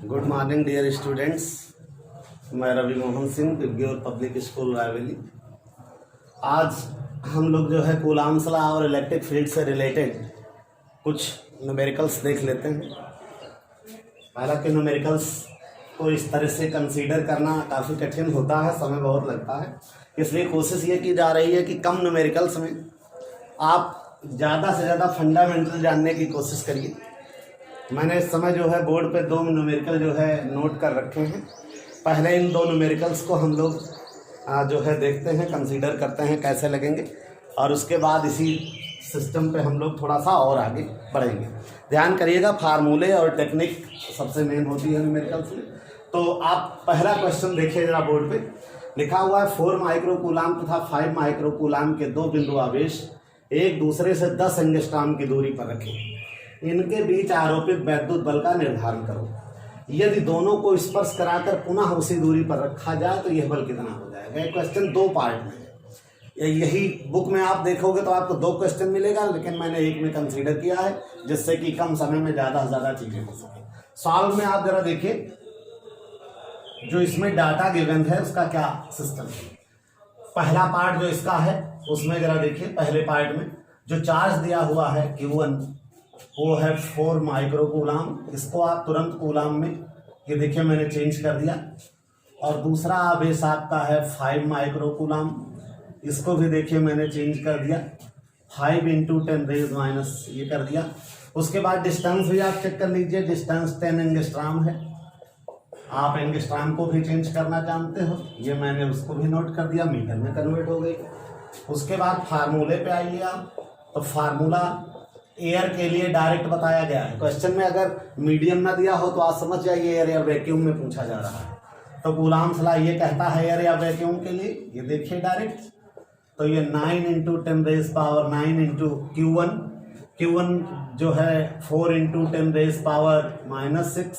Good morning dear students. मैं रवि मोहन सिंह, पिग्योर public school Raebareli. आज हम लोग जो है कूलाम्स लॉ और इलेक्ट्रिक फील्ड से रिलेटेड कुछ न्यूमेरिकल्स देख लेते हैं। हालांकि न्यूमेरिकल्स को इस तरह से कंसीडर करना काफ़ी कठिन होता है, समय बहुत लगता है, इसलिए कोशिश ये की जा रही है कि कम न्यूमेरिकल्स में आप ज़्यादा से ज़्यादा फंडामेंटल जानने की कोशिश करिए। मैंने इस समय जो है बोर्ड पे 2 न्यूमेरिकल जो है नोट कर रखे हैं। पहले इन 2 न्यूमेरिकल्स को हम लोग जो है देखते हैं, कंसीडर करते हैं कैसे लगेंगे, और उसके बाद इसी सिस्टम पे हम लोग थोड़ा सा और आगे बढ़ेंगे। ध्यान करिएगा, फार्मूले और टेक्निक सबसे मेन होती है न्यूमेरिकल्स में। तो आप पहला क्वेश्चन देखिए जरा बोर्ड पे, लिखा हुआ है 4 माइक्रोकूलाम तथा 5 माइक्रोकूलाम के 2 बिंदु आवेश एक दूसरे से 10 एंगस्ट्रॉम की दूरी पर रखें। इनके बीच आरोपित वैद्युत बल का निर्धारण करो। यदि दोनों को स्पर्श कराकर पुनः उसी दूरी पर रखा जाए तो यह बल कितना हो जाएगा। ये क्वेश्चन 2 पार्ट में है। यही बुक में आप देखोगे तो आपको 2 क्वेश्चन मिलेगा, लेकिन मैंने एक में कंसीडर किया है जिससे कि कम समय में ज़्यादा से ज़्यादा चीज़ें हो सके। सॉल्व में आप जरा देखिए, जो इसमें डाटा गिवन है उसका क्या सिस्टम है। पहला पार्ट जो इसका है उसमें जरा देखिए, पहले पार्ट में जो चार्ज दिया हुआ है Q1 वो है 4 माइक्रोकूलाम। इसको आप तुरंत कूलाम में, ये देखिए मैंने चेंज कर दिया। और दूसरा आवेश आपका है 5 माइक्रोकूलाम, इसको भी देखिए मैंने चेंज कर दिया, 5 × 10⁻⁻, ये कर दिया। उसके बाद डिस्टेंस भी आप चेक कर लीजिए, डिस्टेंस 10 एंगस्ट्रॉम है। आप एंगस्ट्रॉम को भी चेंज करना जानते हो, ये मैंने उसको भी नोट कर दिया, मीटर में कन्वर्ट हो गई। उसके बाद फार्मूले पे आइए आप, तो फार्मूला एयर के लिए डायरेक्ट बताया गया है। क्वेश्चन में अगर मीडियम ना दिया हो तो आप समझ जाइए एयर या वैक्यूम में पूछा जा रहा है। तो कूलाम्स लॉ ये कहता है एयर या वैक्यूम के लिए, ये देखिए डायरेक्ट, तो ये 9 × 10⁻⁹ Q1, Q1 जो है 4 × 10⁻⁻⁶,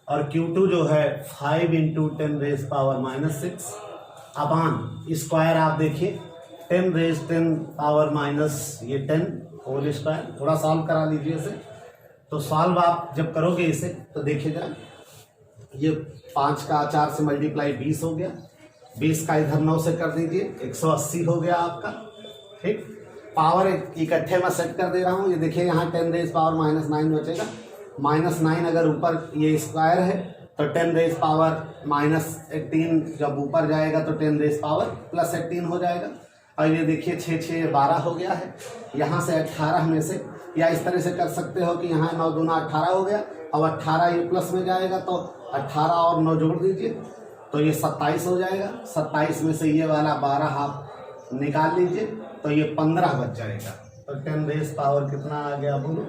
और Q2 जो है 5 × 10⁻⁻⁶, अपान स्क्वायर आप देखिए 10⁻⁻, ये 10 होल स्क्वायर। थोड़ा सॉल्व करा लीजिए इसे। तो सॉल्व आप जब करोगे इसे तो देखिए जरा, ये 5 का 4 से मल्टीप्लाई 20 हो गया, 20 का इधर 9 से कर दीजिए, 180 हो गया आपका। ठीक, पावर इकट्ठे में सेट कर दे रहा हूँ। ये देखिए यहाँ 10⁻⁻9 बचेगा, -9 अगर ऊपर ये स्क्वायर है तो 10⁻⁻18 जब ऊपर जाएगा तो 10⁻+18 हो जाएगा। और ये देखिए 6 6 12 हो गया है। यहाँ से 18 में से, या इस तरह से कर सकते हो कि यहाँ 9 दूना 18 हो गया, और 18 ये प्लस में जाएगा तो 18 और 9 जोड़ दीजिए तो ये 27 हो जाएगा। 27 में से ये वाला 12 आप निकाल लीजिए तो ये 15 बच जाएगा। तो 10⁻, कितना आ गया बोलो,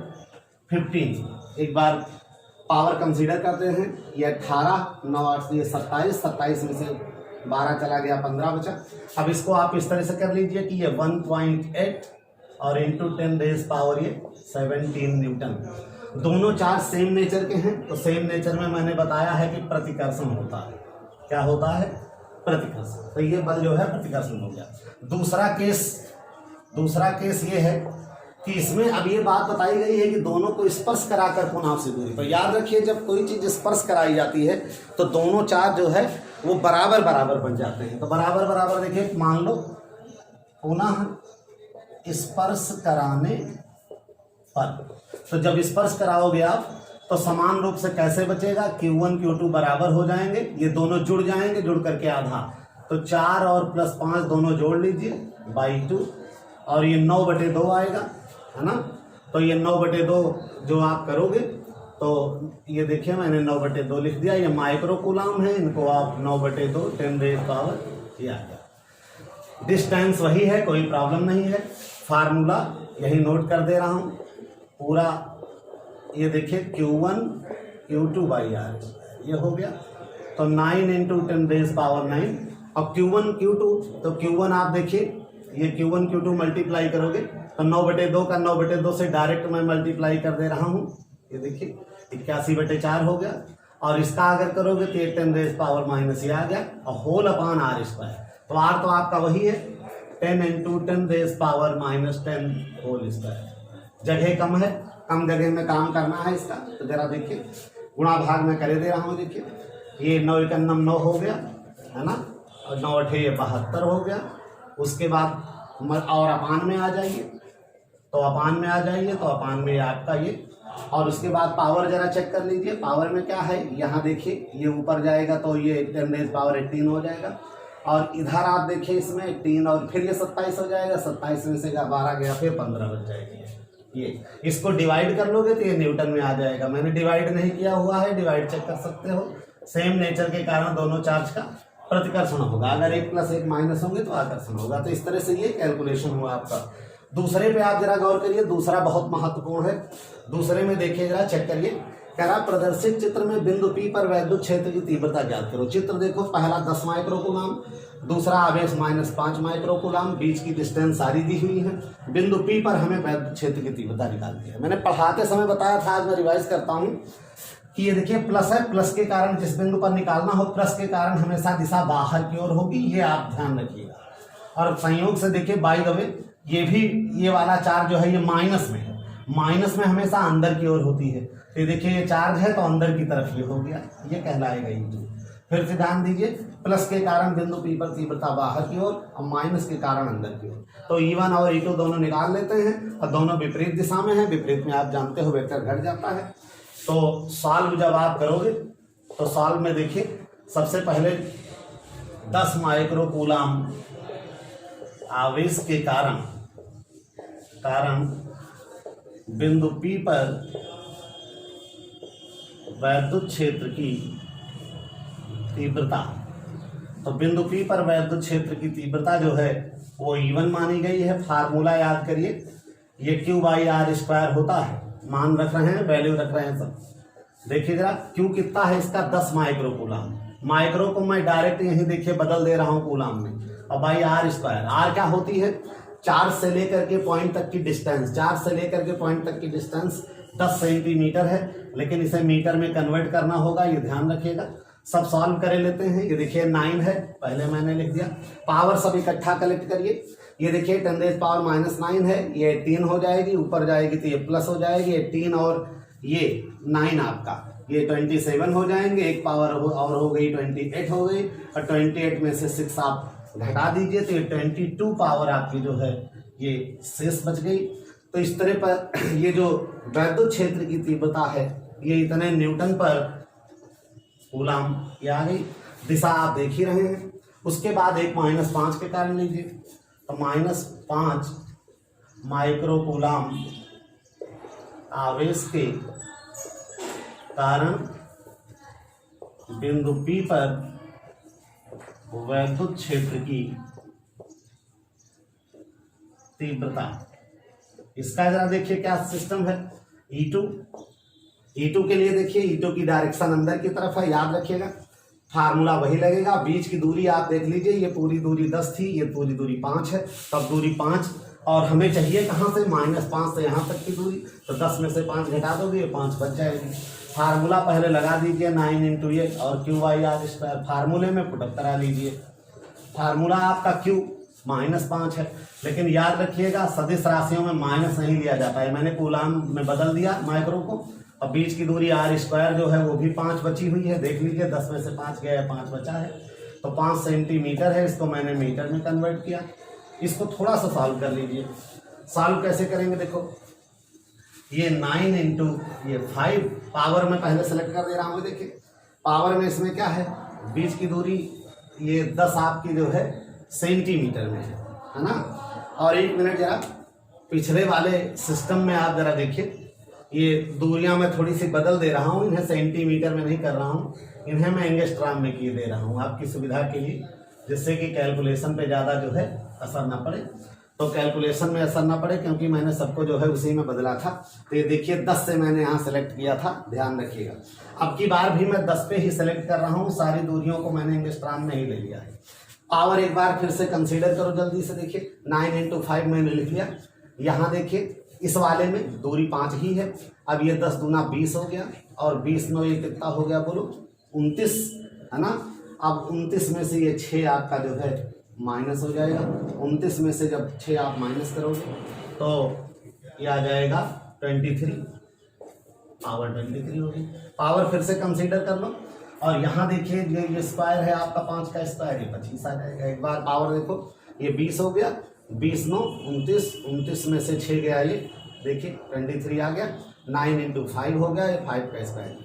15। एक बार पावर कंसीडर करते हैं, ये 18, 9 8 ये 27, 27 में से 12 चला गया, 15 बचा। अब इसको आप इस तरह से कर लीजिए कि ये 1.8 और इंटू 10⁻, ये 17 न्यूटन। दोनों चार्ज सेम नेचर के हैं, तो सेम नेचर में मैंने बताया है कि प्रतिकर्षण होता है। क्या होता है? प्रतिकर्षण। तो ये बल जो है प्रतिकर्षण हो गया। दूसरा केस ये है कि इसमें अब ये बात बताई गई है कि दोनों को स्पर्श कराकर पुनः से दूरी पर। याद रखिए, जब कोई चीज स्पर्श कराई जाती है तो दोनों चार्ज जो है वो बराबर बराबर बन जाते हैं। तो बराबर बराबर देखिए, मान लो पुनः स्पर्श कराने पर, तो जब स्पर्श कराओगे आप तो समान रूप से कैसे बचेगा, Q1 Q2 बराबर हो जाएंगे, ये दोनों जुड़ जाएंगे, जुड़ करके आधा, तो 4 और +5 दोनों जोड़ लीजिए /2, और ये 9/2 आएगा, है ना। तो ये 9/2 जो आप करोगे तो ये देखिए मैंने 9/2 लिख दिया। ये माइक्रोकूलाम है, इनको आप 9/2 10⁻, ये आ गया। डिस्टेंस वही है, कोई प्रॉब्लम नहीं है। फार्मूला यही नोट कर दे रहा हूँ पूरा। ये देखिए Q1 Q2/r, ये हो गया। तो 9 × 10⁻⁹, और Q1 Q2, तो Q1 आप देखिए, ये Q1 Q2 मल्टीप्लाई करोगे तो 9/2 का 9/2 से डायरेक्ट मैं मल्टीप्लाई कर दे रहा हूँ। ये देखिए 81/4 हो गया। और इसका अगर करोगे तो 10⁻⁻, ये आ गया, और होल अपान r²। तो r तो आपका वही है, 10 × 10⁻⁻10 होल स्क्वायर। जगह कम है, कम जगह में काम करना है इसका। तो जरा देखिए गुणा भाग में करे दे रहा हूँ। देखिए ये 9 × 9 हो गया, है ना, और 9 × 8 ये 72 हो गया। उसके बाद और अपान में आ जाइए, तो अपान में आ जाइए, तो अपान में आपका ये, और उसके बाद पावर जरा चेक कर लीजिए। पावर में क्या है, यहाँ देखिए ये ऊपर जाएगा तो ये 10⁻18 हो जाएगा, और इधर आप देखिए इसमें 18 और फिर ये 27 हो जाएगा। 27 में से 12 गया, फिर 15 बच जाएगी। ये इसको डिवाइड कर लोगे तो ये न्यूटन में आ जाएगा। मैंने डिवाइड नहीं किया हुआ है, डिवाइड चेक कर सकते हो। सेम नेचर के कारण दोनों चार्ज का प्रतिकर्षण होगा। अगर 1 + 1 माइनस होंगे तो आकर्षण होगा। तो इस तरह से ये कैलकुलेशन हुआ आपका। दूसरे पे आप जरा गौर करिए, दूसरा बहुत महत्वपूर्ण है। दूसरे में देखिए जरा, चेक करिए। कह रहा प्रदर्शित चित्र में बिंदु P पर वैद्युत क्षेत्र की तीव्रता ज्ञात करो। चित्र देखो, पहला 10 माइक्रोकूलम, दूसरा आवेश -5 माइक्रोकूलम, बीच की डिस्टेंस सारी दी हुई है। बिंदु P पर हमें वैद्युत क्षेत्र की तीव्रता निकालनी है। मैंने पढ़ाते समय बताया था, आज मैं रिवाइज करता हूँ कि ये देखिए प्लस है, प्लस के कारण जिस बिंदु पर निकालना हो, प्लस के कारण हमेशा दिशा बाहर की ओर होगी, ये आप ध्यान रखिएगा। और संयोग से देखिए बाय द वे ये भी, ये वाला चार्ज जो है ये माइनस में है, माइनस में हमेशा अंदर की ओर होती है। तो देखिए ये चार्ज है तो अंदर की तरफ ये हो गया, ये कहलाएगा E2। फिर से ध्यान दीजिए, प्लस के कारण बिंदु P पर तीव्रता बाहर की ओर और माइनस के कारण अंदर की ओर। तो E1 और E2 दोनों निकाल लेते हैं, और दोनों विपरीत दिशा में है। विपरीत में आप जानते हो वेक्टर घट जाता है। तो सॉल्व जब आप करोगे तो सॉल्व में देखिए, सबसे पहले 10 माइक्रोकूलम आवेश के कारण बिंदु P पर वैद्युत क्षेत्र की तीव्रता। तो बिंदु P पर वैद्युत क्षेत्र की तीव्रता जो है वो E1 मानी गई है। फार्मूला याद करिए, ये Q/R² होता है। मान रख रहे हैं, वैल्यू रख रहे हैं सब। देखिए जरा Q कितना है इसका, 10 माइक्रोकूलम। माइक्रो को मैं डायरेक्ट यहीं देखिए बदल दे रहा हूँ कूलम में, और R²। R क्या होती है, चार्ज से लेकर के पॉइंट तक की डिस्टेंस। चार्ज से लेकर के पॉइंट तक की डिस्टेंस 10 सेंटीमीटर है, लेकिन इसे मीटर में कन्वर्ट करना होगा, ये ध्यान रखिएगा। सब सॉल्व कर लेते हैं। ये देखिए 9 है, पहले मैंने लिख दिया। पावर सब इकट्ठा कलेक्ट करिए। ये देखिए 10⁻�9 है, ये 18 हो जाएगी, ऊपर जाएगी तो ये प्लस हो जाएगी 18, और ये 9 आपका, ये 27 हो जाएंगे। एक पावर और हो गई 28 हो गई, और 28 में से 6 आप घटा दीजिए तो ये 22 पावर आपकी जो है ये शेष बच गई। तो इस तरह पर ये जो वैद्युत क्षेत्र की तीव्रता है ये इतने न्यूटन पर कूलम ये आ गई। दिशा आप देख ही रहे हैं। उसके बाद एक -5 के कारण लीजिए, तो -5 माइक्रोकूलम आवेश के कारण बिंदु P पर वैद्युत क्षेत्र की तीव्रता। इसका जरा देखिए क्या सिस्टम है। E2 के लिए देखिए, E2 की डायरेक्शन अंदर की तरफ है, याद रखिएगा। फार्मूला वही लगेगा। बीच की दूरी आप देख लीजिए, ये पूरी दूरी 10 थी, ये पूरी दूरी 5 है, तब दूरी 5, और हमें चाहिए कहाँ से, -5 से यहाँ तक की दूरी। तो 10 में से 5 घटा दोगे, ये 5 बच जाएगी। फार्मूला पहले लगा दीजिए, 9 × 8 और Q/R²। फार्मूले में पुटअप करा लीजिए। फार्मूला आपका Q -5 है, लेकिन याद रखिएगा सदिश राशियों में माइनस नहीं लिया जाता है। मैंने कूलम में बदल दिया माइक्रो को, और बीच की दूरी R² जो है वो भी 5 बची हुई है। देख लीजिए 10 में से 5 गया है, 5 बचा है, तो 5 सेंटीमीटर है। इसको मैंने मीटर में कन्वर्ट किया। इसको थोड़ा सा सॉल्व कर लीजिए। सॉल्व कैसे करेंगे, देखो ये 9 × ये 5, पावर में पहले सेलेक्ट कर दे रहा हूँ। देखिए पावर में इसमें क्या है, बीच की दूरी ये 10 आपकी जो है सेंटीमीटर में है ना। और 1 मिनट जरा पिछले वाले सिस्टम में आप जरा देखिए, ये दूरियां मैं थोड़ी सी बदल दे रहा हूँ, इन्हें सेंटीमीटर में नहीं कर रहा हूँ, इन्हें मैं एंगस्ट्राम में किए दे रहा हूँ आपकी सुविधा के लिए, जिससे कि कैलकुलेशन पे ज़्यादा जो है असर ना पड़े। तो कैलकुलेशन में असर ना पड़े, क्योंकि मैंने सबको जो है उसी में बदला था। तो ये देखिए 10 से मैंने यहाँ सेलेक्ट किया था, ध्यान रखिएगा। अब की बार भी मैं 10 पे ही सेलेक्ट कर रहा हूँ, सारी दूरियों को मैंने एंगस्ट्राम में ही ले लिया है। पावर एक बार फिर से कंसीडर करो जल्दी से। देखिए 9 × 5 मैंने लिख लिया। यहाँ देखिए इस वाले में दूरी 5 ही है। अब ये 10 दूना 20 हो गया, और 20 9 ये कितना हो गया बोलो, 29 है ना। अब 29 में से ये 6 आपका जो है माइनस हो जाएगा। 29 में से जब 6 आप माइनस करोगे तो ये आ जाएगा 23। पावर 23 होगी। पावर फिर से कंसीडर कर लो, और यहाँ देखिए ये स्क्वायर है आपका 5 का स्क्वायर, ये 25 आ जाएगा। एक बार पावर देखो, ये 20 हो गया, 20 9 29, 29 में से 6 गया, ये देखिए 23 आ गया। 9 × 5 हो गया, ये 5 का स्क्वायर।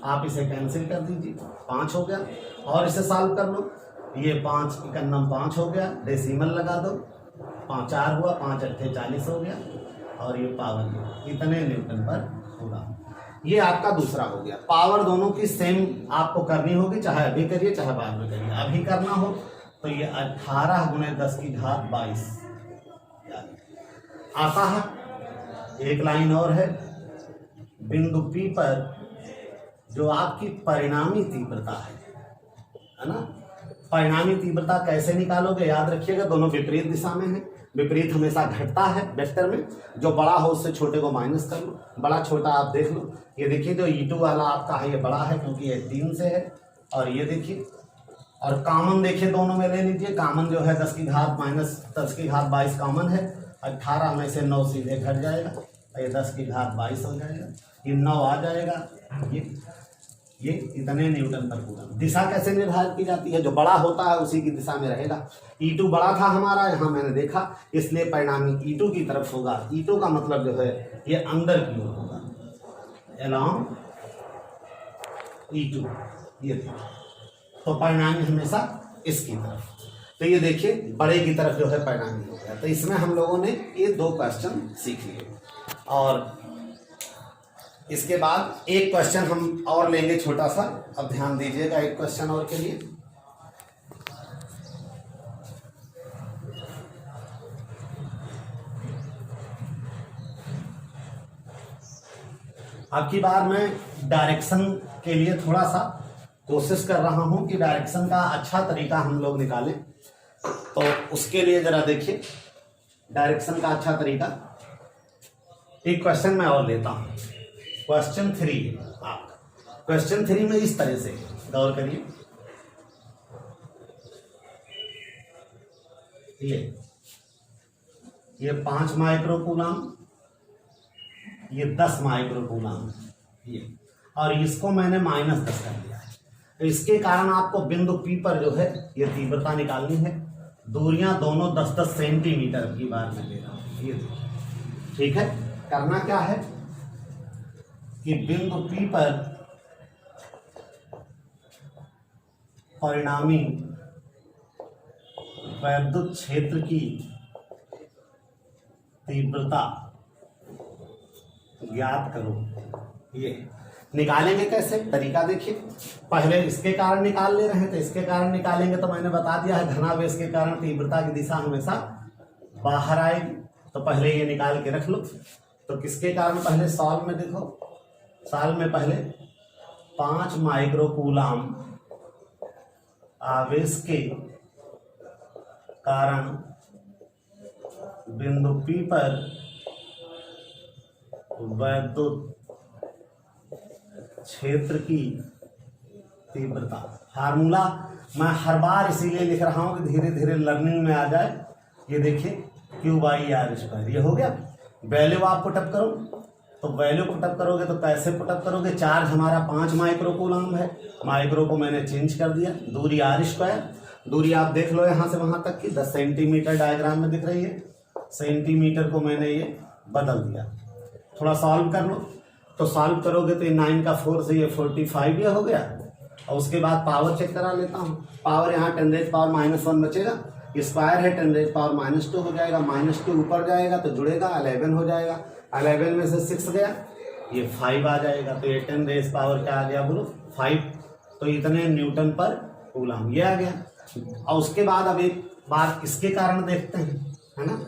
आप इसे कैंसिल कर दीजिए, 5 हो गया। और इसे सॉल्व कर लो, ये 5 91 5 हो गया, डेसिमल लगा दो, 5 4 हुआ, 5 8 40 हो गया, और ये पावर इतने न्यूटन पर होगा। ये आपका दूसरा हो गया। पावर दोनों की सेम आपको करनी होगी, चाहे अभी करिए चाहे बाद में करिए। अभी करना हो तो ये 18 × 10⁻22 आता है। एक लाइन और है, बिंदु P पर जो आपकी परिणामी तीव्रता है ना, परिणामी तीव्रता कैसे निकालोगे, याद रखिएगा दोनों विपरीत दिशा में है। विपरीत हमेशा घटता है वेक्टर में, जो बड़ा हो उससे छोटे को माइनस कर लो, बड़ा छोटा आप देख लो। ये देखिए जो E2 वाला आपका है ये बड़ा है क्योंकि ये 3 से है, और ये देखिए, और कॉमन देखिए दोनों में ले लीजिए। कॉमन जो है 10⁻−10⁻22 कॉमन है, 18 में से 9 सीधे घट जाएगा, ये 10⁻22 हो जाएगा, ये 9 आ जाएगा। ये इतने न्यूटन पर कूलम। दिशा कैसे निर्धारित की जाती है, जो बड़ा होता है उसी की दिशा में रहेगा। E2 बड़ा था हमारा, यहाँ मैंने देखा, इसलिए परिणामी E2 की तरफ होगा। E2 का मतलब जो है ये अंदर की ओर होगा, along E2, ये देखिए, तो परिणामी हमेशा इसकी तरफ। तो ये देखिए बड़े की तरफ जो है परिणामी हो गया। तो इसमें हम लोगों ने ये 2 क्वेश्चन सीख लिए, और इसके बाद एक क्वेश्चन हम और लेंगे छोटा सा। अब ध्यान दीजिएगा एक क्वेश्चन और के लिए। अब की बार मैं डायरेक्शन के लिए थोड़ा सा कोशिश कर रहा हूं कि डायरेक्शन का अच्छा तरीका हम लोग निकालें। तो उसके लिए जरा देखिए डायरेक्शन का अच्छा तरीका। एक क्वेश्चन मैं और लेता हूं, क्वेश्चन 3 आपका। क्वेश्चन 3 में इस तरह से गौर करिए, ये 5 माइक्रोकूलम, ये 10 माइक्रोकूलम, ये, और इसको मैंने -10 कर दिया है। तो इसके कारण आपको बिंदु P पर जो है ये तीव्रता निकालनी है। दूरियां दोनों 10-10 सेंटीमीटर की बार में ले रहा हूं, ये ठीक है। करना क्या है कि बिंदु P पर परिणामी वैद्युत क्षेत्र की तीव्रता ज्ञात करो। ये निकालेंगे कैसे, तरीका देखिए। पहले इसके कारण निकाल ले रहे हैं, तो इसके कारण निकालेंगे तो मैंने बता दिया है, धनावेश के कारण तीव्रता की दिशा हमेशा बाहर आएगी। तो पहले ये निकाल के रख लो। तो किसके कारण, पहले सॉल्व में देखो, सॉल्व में पहले 5 माइक्रोकूलम आवेश के कारण बिंदु P पर वैद्युत क्षेत्र की तीव्रता। फार्मूला मैं हर बार इसीलिए लिख रहा हूं कि धीरे धीरे लर्निंग में आ जाए। ये देखिए Q/R², ये हो गया। वैल्यू आप पुटअप करो, तो वैल्यू पुटअप करोगे तो कैसे पुटअप करोगे। चार्ज हमारा 5 माइक्रोकूलम है, माइक्रो को मैंने चेंज कर दिया। दूरी R², दूरी आप देख लो यहाँ से वहां तक की 10 सेंटीमीटर डायग्राम में दिख रही है। सेंटीमीटर को मैंने ये बदल दिया। थोड़ा सॉल्व कर लो, तो सॉल्व करोगे तो ये 9 का 4 से ये 45 ये हो गया। और उसके बाद पावर चेक करा लेता हूँ। पावर यहाँ 10⁻⁻1 बचेगा, स्क्वायर है 10⁻⁻2 हो जाएगा। -2 ऊपर जाएगा तो जुड़ेगा, 11 हो जाएगा। 11 में से 6 गया, ये 5 आ जाएगा। तो ये 10⁻, क्या आ गया बोलो, 5। तो इतने न्यूटन पर कूलम, ये आ गया। और उसके बाद अब एक बात इसके कारण देखते हैं, है ना,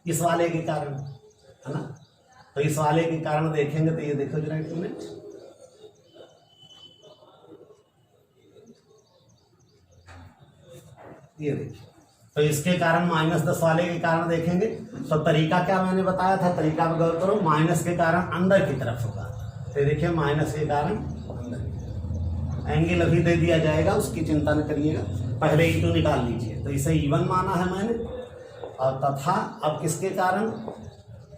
इस वाले के कारण, है ना। तो इस वाले के कारण देखेंगे तो ये देखो जरा एक मिनट, ये देखिए। तो इसके कारण -10 वाले के कारण देखेंगे तो तरीका क्या मैंने बताया था, तरीका में गौर करो। माइनस के कारण अंदर की तरफ होगा, तो देखिए माइनस के कारण अंदर। एंगल अभी दे दिया जाएगा, उसकी चिंता न करिएगा, पहले E2 निकाल लीजिए। तो इसे E1 माना है मैंने, और तथा अब किसके कारण,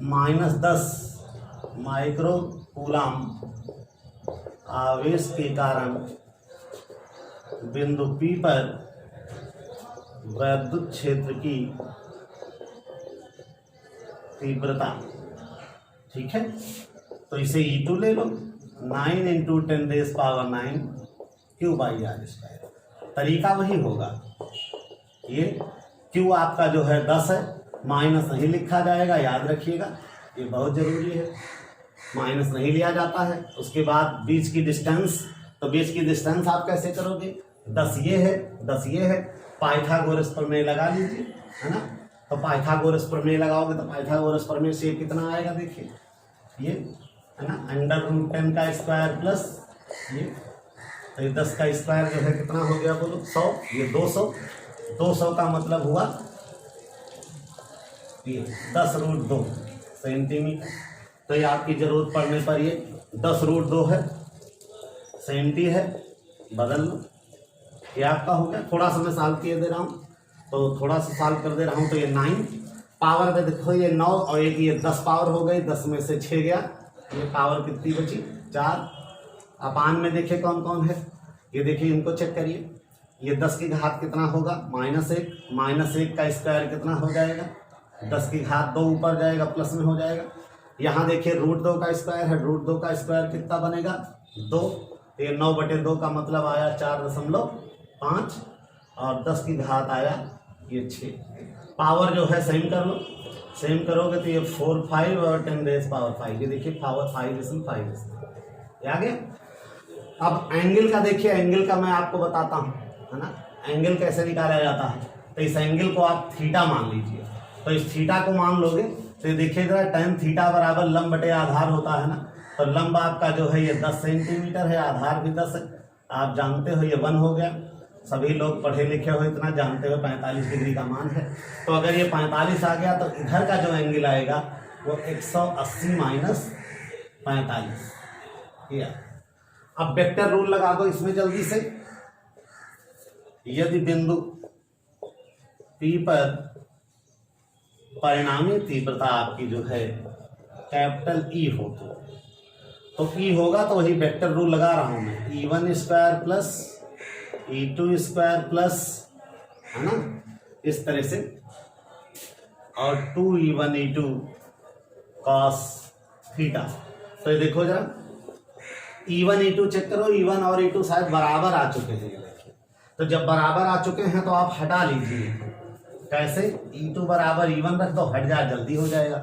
-10 माइक्रो कूलाम आवेश के कारण बिंदु P पर वैद्युत क्षेत्र की तीव्रता। ठीक है, तो इसे E2 ले लो, 9 × 10⁹ Q/r²। तरीका वही होगा, ये Q आपका जो है 10 है, माइनस नहीं लिखा जाएगा, याद रखिएगा, ये बहुत जरूरी है, माइनस नहीं लिया जाता है। उसके बाद बीच की डिस्टेंस, तो बीच की डिस्टेंस आप कैसे करोगे, 10 ये है, 10 ये है, पाइथागोरस प्रमेय लगा लीजिए, है ना। तो पाइथागोरस प्रमेय लगाओगे तो पाइथागोरस प्रमेय से कितना आएगा, देखिए ये है ना, √10 का स्क्वायर प्लस ये, तो ये 10 का स्क्वायर जो है कितना हो गया बोलो, 100, ये 200, 200 का मतलब हुआ ये 10√2 सेंटीमीटर। तो ये आपकी जरूरत पड़ने पर ये 10√2 है, सेंटी है, बदल लो, ये आपका हो गया। थोड़ा सा मैं सॉल्व किए दे रहा हूँ, तो थोड़ा सा सॉल्व कर दे रहा हूँ। तो ये 9 पावर में देखो, ये 9 और एक ये 10 पावर हो गई, 10 में से 6 गया, ये पावर कितनी बची, 4। अपान में देखिए कौन कौन है, ये देखिए इनको चेक करिए, ये 10 की घात कितना होगा, -1, -1 का स्क्वायर कितना हो जाएगा, 10 की घात 2 ऊपर जाएगा, प्लस में हो जाएगा। यहाँ देखिए √2 का स्क्वायर है, √2 का स्क्वायर कितना बनेगा, 2, तो ये 9/2 का मतलब आया 4.5, और 10 की घात आया ये 6। पावर जो है सेम कर लो, सेम करोगे तो ये 4, 5 और 10⁵, ये देखिए पावर 5 आ गया। अब एंगल का देखिए, एंगल का मैं आपको बताता हूँ, है ना, एंगल कैसे निकाला जाता है। तो इस एंगल को आप थीटा मान लीजिए, तो इस थीटा को मान लोगे तो ये देखिए जरा, tan थीटा बराबर लंब बटे आधार होता है ना। तो लंब आपका जो है ये 10 सेंटीमीटर है, आधार भी 10 है, आप जानते हो ये 1 हो गया। सभी लोग पढ़े लिखे हो, इतना जानते हो 45 डिग्री का मान है। तो अगर ये 45 आ गया तो इधर का जो एंगल आएगा वो 180 - 45। अब वेक्टर रूल लगा दो इसमें जल्दी से। यदि बिंदु P पर परिणामी तीव्रता आपकी जो है कैपिटल E हो, तो E होगा तो वही वेक्टर रूल लगा रहा हूं मैं, E1² प्लस E2² प्लस, है ना, इस तरह से, और 2E1 E2 cos थीटा। तो ये देखो जरा, E1 E2 चेक करो, E1 और E2 शायद बराबर आ चुके हैं, तो जब बराबर आ चुके हैं तो आप हटा लीजिए। कैसे, E2 बराबर E1 रख दो, हट जाए, जल्दी हो जाएगा।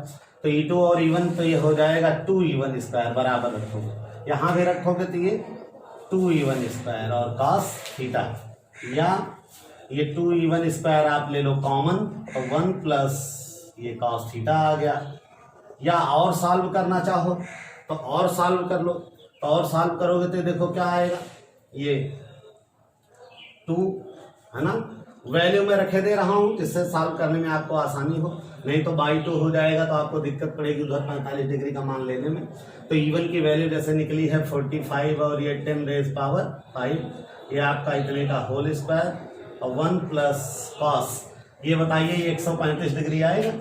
तो E2 और E1 तो ये हो जाएगा 2E1² बराबर रखोगे, यहाँ भी रखोगे तो ये 2E1² और cos थीटा, या ये 2E1² आप ले लो कॉमन, तो 1 प्लस ये cos थीटा आ गया। या और सॉल्व करना चाहो तो और सॉल्व कर लो, तो और सॉल्व करोगे तो देखो क्या आएगा, ये 2, है ना, वैल्यू में रखे दे रहा हूँ जिससे सॉल्व करने में आपको आसानी हो, नहीं तो बाई 2 हो जाएगा तो आपको दिक्कत पड़ेगी उधर 45 डिग्री का मान लेने में। तो E1 की वैल्यू जैसे निकली है 45 और ये 10⁵, ये आपका इतने का होल स्क्वायर, और 1 प्लस cos, ये बताइए ये 135 डिग्री आएगा,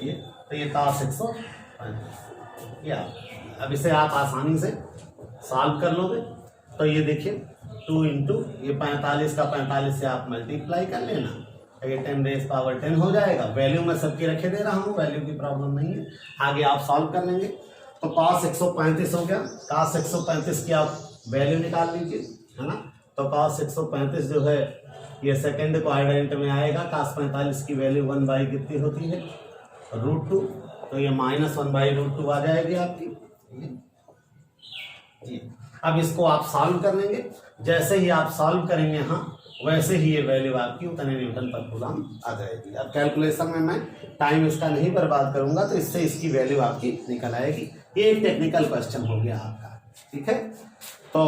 ये तो ये cos 135। या अब इसे आप आसानी से सॉल्व कर लोगे। तो ये देखिए 2 इंटू ये 45 का 45 से आप मल्टीप्लाई कर लेना, ये 10⁻10 हो जाएगा। वैल्यू मैं सबकी रखे दे रहा हूँ, वैल्यू की प्रॉब्लम नहीं है, आगे आप सॉल्व कर लेंगे। तो cos 135 हो गया, cos 135 की आप वैल्यू निकाल लीजिए, है ना। तो cos 135 जो है ये सेकेंड क्वाड्रेंट में आएगा। cos 45 की वैल्यू 1 कितनी होती है, √2, तो ये -1/√2 आ जाएगी आपकी जी। अब इसको आप सॉल्व कर लेंगे, जैसे ही आप सॉल्व करेंगे हाँ वैसे ही ये वैल्यू आपकी उतने न्यूटन पर कूलम आ जाएगी। अब कैलकुलेशन में मैं टाइम इसका नहीं बर्बाद करूंगा, तो इससे इसकी वैल्यू आपकी निकल आएगी। ये एक टेक्निकल क्वेश्चन हो गया आपका, ठीक है। तो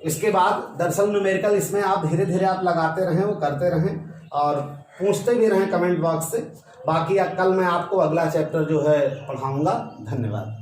इसके बाद दरअसल न्यूमेरिकल इसमें आप धीरे धीरे आप लगाते रहें, वो करते रहें और पूछते भी रहें कमेंट बॉक्स से। बाकी कल मैं आपको अगला चैप्टर जो है पढ़ाऊंगा। धन्यवाद।